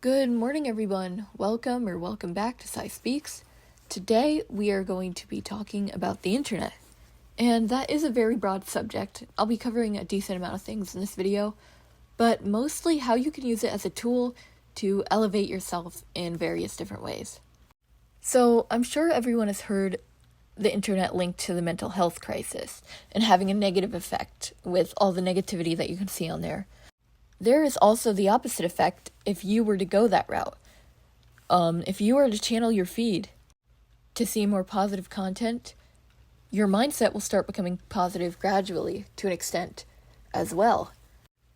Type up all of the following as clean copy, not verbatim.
Good morning, everyone. Welcome back to Sci Speaks. Today, we are going to be talking about the internet. And that is a very broad subject. I'll be covering a decent amount of things in this video, but mostly how you can use it as a tool to elevate yourself in various different ways. So, I'm sure everyone has heard the internet linked to the mental health crisis and having a negative effect with all the negativity that you can see on there. There is also the opposite effect if you were to go that route. If you were to channel your feed to see more positive content, your mindset will start becoming positive gradually to an extent as well,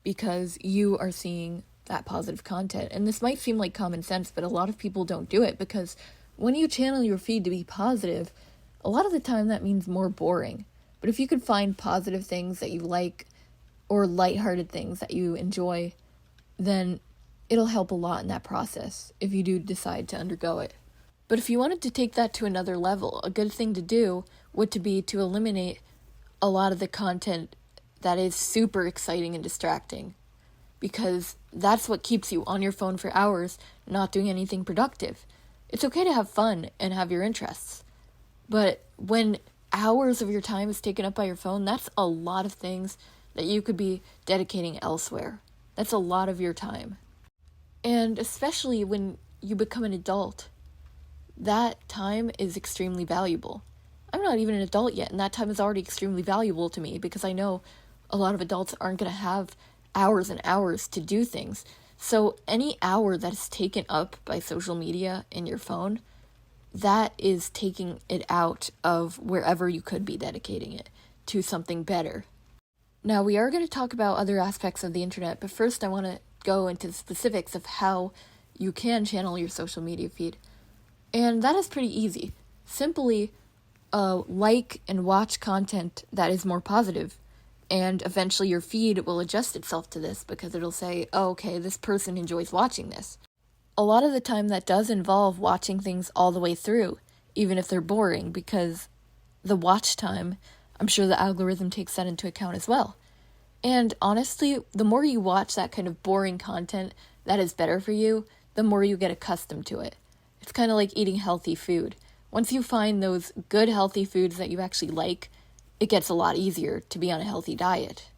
because you are seeing that positive content. And this might seem like common sense, but a lot of people don't do it because when you channel your feed to be positive, a lot of the time that means more boring. But if you could find positive things that you like, or lighthearted things that you enjoy, then it'll help a lot in that process if you do decide to undergo it. But if you wanted to take that to another level, a good thing to do would be to eliminate a lot of the content that is super exciting and distracting, because that's what keeps you on your phone for hours, not doing anything productive. It's okay to have fun and have your interests, but when hours of your time is taken up by your phone, that's a lot of things that you could be dedicating elsewhere. That's a lot of your time. And especially when you become an adult, that time is extremely valuable. I'm not even an adult yet, and that time is already extremely valuable to me because I know a lot of adults aren't going to have hours and hours to do things. So any hour that is taken up by social media in your phone, that is taking it out of wherever you could be dedicating it to something better. Now, we are going to talk about other aspects of the internet, but first I want to go into the specifics of how you can channel your social media feed. And that is pretty easy. Simply like and watch content that is more positive, and eventually your feed will adjust itself to this because it'll say, oh, okay, this person enjoys watching this. A lot of the time that does involve watching things all the way through, even if they're boring, because the watch time, I'm sure the algorithm takes that into account as well. And honestly, the more you watch that kind of boring content that is better for you, the more you get accustomed to it. It's kind of like eating healthy food. Once you find those good healthy foods that you actually like, it gets a lot easier to be on a healthy diet.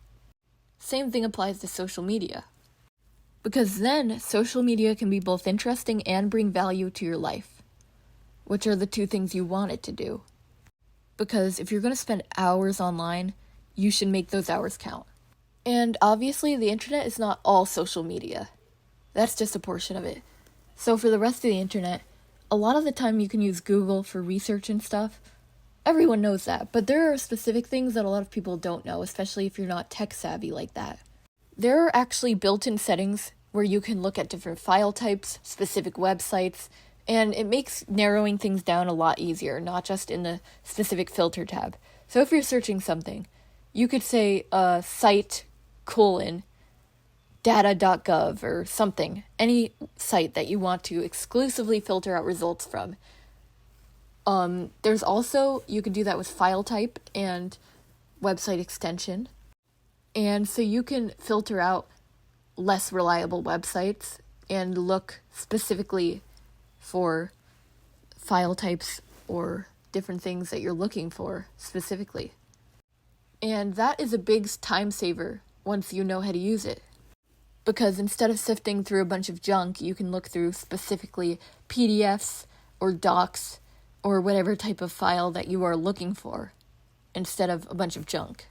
Same thing applies to social media. Because then, social media can be both interesting and bring value to your life, which are the two things you want it to do. Because if you're going to spend hours online, you should make those hours count. And obviously, the internet is not all social media. That's just a portion of it. So for the rest of the internet, a lot of the time you can use Google for research and stuff. Everyone knows that, but there are specific things that a lot of people don't know, especially if you're not tech savvy like that. There are actually built-in settings where you can look at different file types, specific websites, and it makes narrowing things down a lot easier, not just in the specific filter tab. So if you're searching something, you could say site : data.gov or something, any site that you want to exclusively filter out results from. There's also, you can do that with file type and website extension. And so you can filter out less reliable websites and look specifically for file types or different things that you're looking for specifically. And that is a big time saver once you know how to use it. Because instead of sifting through a bunch of junk, you can look through specifically PDFs or docs or whatever type of file that you are looking for instead of a bunch of junk.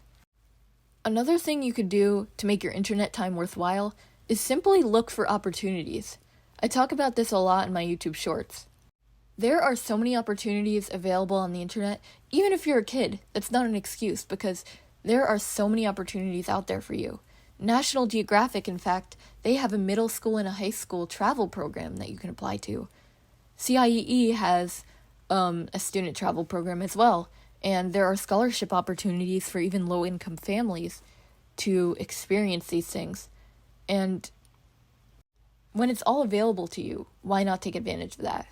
Another thing you could do to make your internet time worthwhile is simply look for opportunities. I talk about this a lot in my YouTube shorts. There are so many opportunities available on the internet. Even if you're a kid, that's not an excuse because there are so many opportunities out there for you. National Geographic, in fact, they have a middle school and a high school travel program that you can apply to. CIEE has a student travel program as well, and there are scholarship opportunities for even low-income families to experience these things. And when it's all available to you, why not take advantage of that?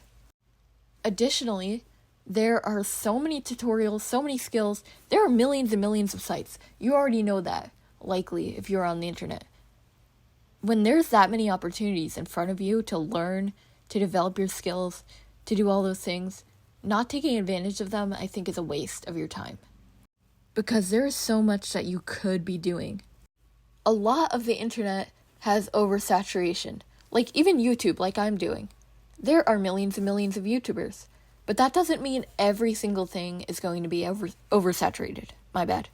Additionally, there are so many tutorials, so many skills. There are millions and millions of sites. You already know that, likely, if you're on the internet. when there's that many opportunities in front of you to learn, to develop your skills, to do all those things, not taking advantage of them, I think, is a waste of your time. Because there is so much that you could be doing. A lot of the internet has oversaturation. Like even YouTube, like I'm doing. There are millions and millions of YouTubers. But that doesn't mean every single thing is going to be oversaturated. My bad.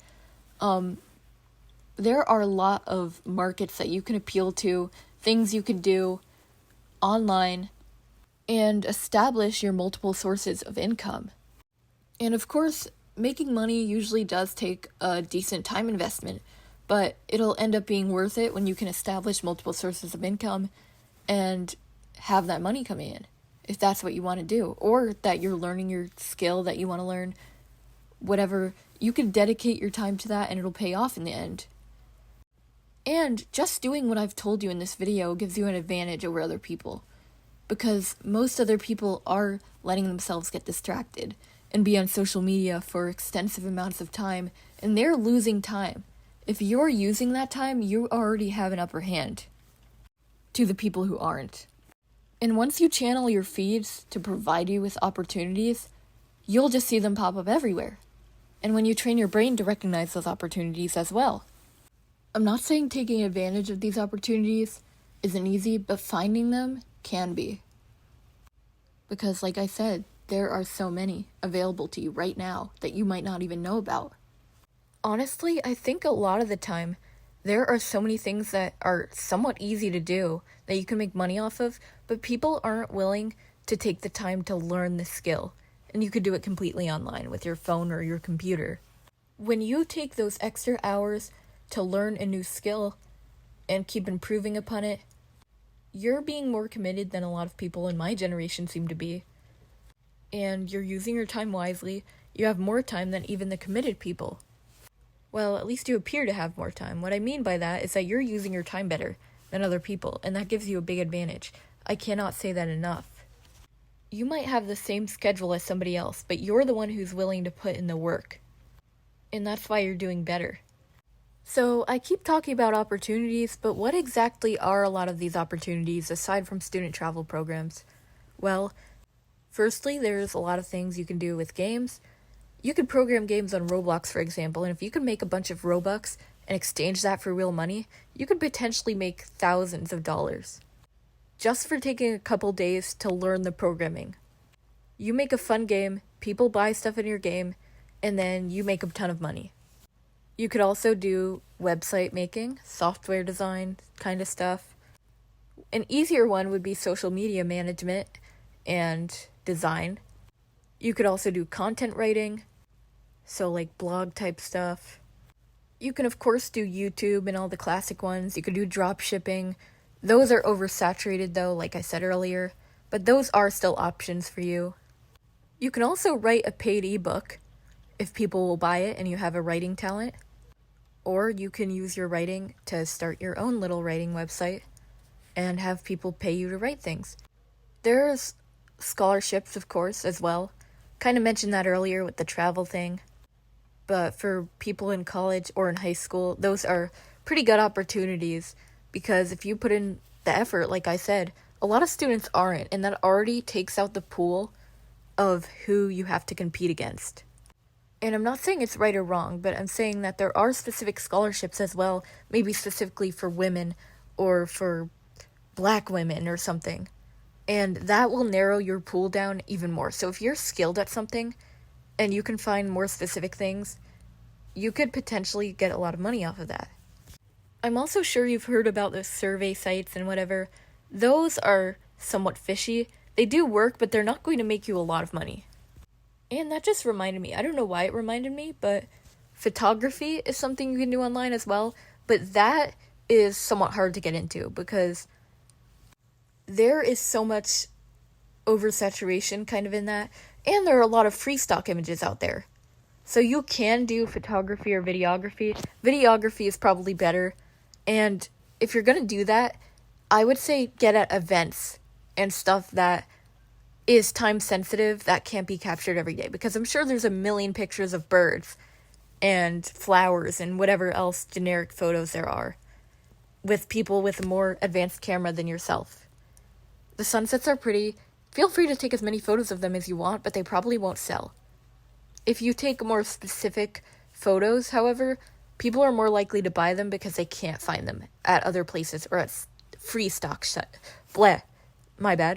There are a lot of markets that you can appeal to, things you can do online, and establish your multiple sources of income. And of course, making money usually does take a decent time investment, but it'll end up being worth it when you can establish multiple sources of income and have that money come in, if that's what you want to do, or that you're learning your skill that you want to learn, whatever. You can dedicate your time to that and it'll pay off in the end. And just doing what I've told you in this video gives you an advantage over other people, because most other people are letting themselves get distracted and be on social media for extensive amounts of time, and they're losing time. If you're using that time, you already have an upper hand to the people who aren't. And once you channel your feeds to provide you with opportunities, you'll just see them pop up everywhere. And when you train your brain to recognize those opportunities as well. I'm not saying taking advantage of these opportunities isn't easy, but finding them can be. Because like I said, there are so many available to you right now that you might not even know about. Honestly, I think a lot of the time, there are so many things that are somewhat easy to do that you can make money off of, but people aren't willing to take the time to learn the skill. And you could do it completely online with your phone or your computer. When you take those extra hours to learn a new skill and keep improving upon it, you're being more committed than a lot of people in my generation seem to be. And you're using your time wisely. You have more time than even the committed people. Well, at least you appear to have more time. What I mean by that is that you're using your time better than other people, and that gives you a big advantage. I cannot say that enough. You might have the same schedule as somebody else, but you're the one who's willing to put in the work. And that's why you're doing better. So, I keep talking about opportunities, but what exactly are a lot of these opportunities aside from student travel programs? Well, firstly, there's a lot of things you can do with games. You could program games on Roblox, for example, and if you could make a bunch of Robux and exchange that for real money, you could potentially make thousands of dollars. Just for taking a couple days to learn the programming. You make a fun game, people buy stuff in your game, and then you make a ton of money. You could also do website making, software design kind of stuff. An easier one would be social media management and design. You could also do content writing, so like blog type stuff. You can of course do YouTube and all the classic ones. You could do drop shipping. Those are oversaturated though, like I said earlier, but those are still options for you. You can also write a paid ebook if people will buy it and you have a writing talent. Or you can use your writing to start your own little writing website and have people pay you to write things. There's scholarships, of course, as well. Kind of mentioned that earlier with the travel thing. But for people in college or in high school, those are pretty good opportunities because if you put in the effort, like I said, a lot of students aren't, and that already takes out the pool of who you have to compete against. And I'm not saying it's right or wrong, but I'm saying that there are specific scholarships as well, maybe specifically for women or for black women or something. And that will narrow your pool down even more. So if you're skilled at something and you can find more specific things, you could potentially get a lot of money off of that. I'm also sure you've heard about those survey sites and whatever. Those are somewhat fishy. They do work, but they're not going to make you a lot of money. And that just reminded me, I don't know why it reminded me, but photography is something you can do online as well. But that is somewhat hard to get into because there is so much oversaturation kind of in that. And there are a lot of free stock images out there. So you can do photography or videography. Videography is probably better. And if you're going to do that, I would say get at events and stuff that is time sensitive that can't be captured every day. Because I'm sure there's a million pictures of birds and flowers and whatever else generic photos there are. with people with a more advanced camera than yourself. The sunsets are pretty. Feel free to take as many photos of them as you want, but they probably won't sell. If you take more specific photos, however, people are more likely to buy them because they can't find them at other places or at free stock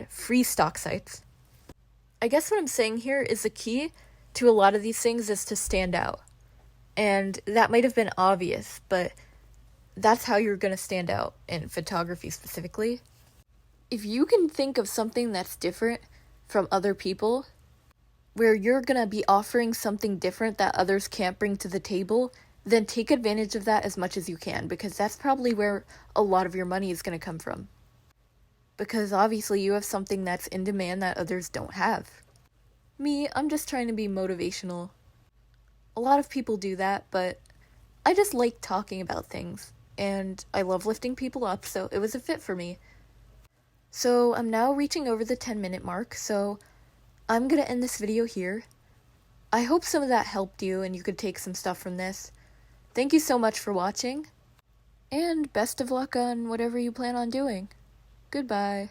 free stock sites. I guess what I'm saying here is the key to a lot of these things is to stand out. And that might have been obvious, but that's how you're going to stand out in photography specifically. If you can think of something that's different from other people, where you're going to be offering something different that others can't bring to the table, then take advantage of that as much as you can, because that's probably where a lot of your money is going to come from. Because obviously you have something that's in demand that others don't have. Me, I'm just trying to be motivational. A lot of people do that, but I just like talking about things, and I love lifting people up, so it was a fit for me. So I'm now reaching over the 10-minute mark, so I'm gonna end this video here. I hope some of that helped you and you could take some stuff from this. Thank you so much for watching, and best of luck on whatever you plan on doing. Goodbye.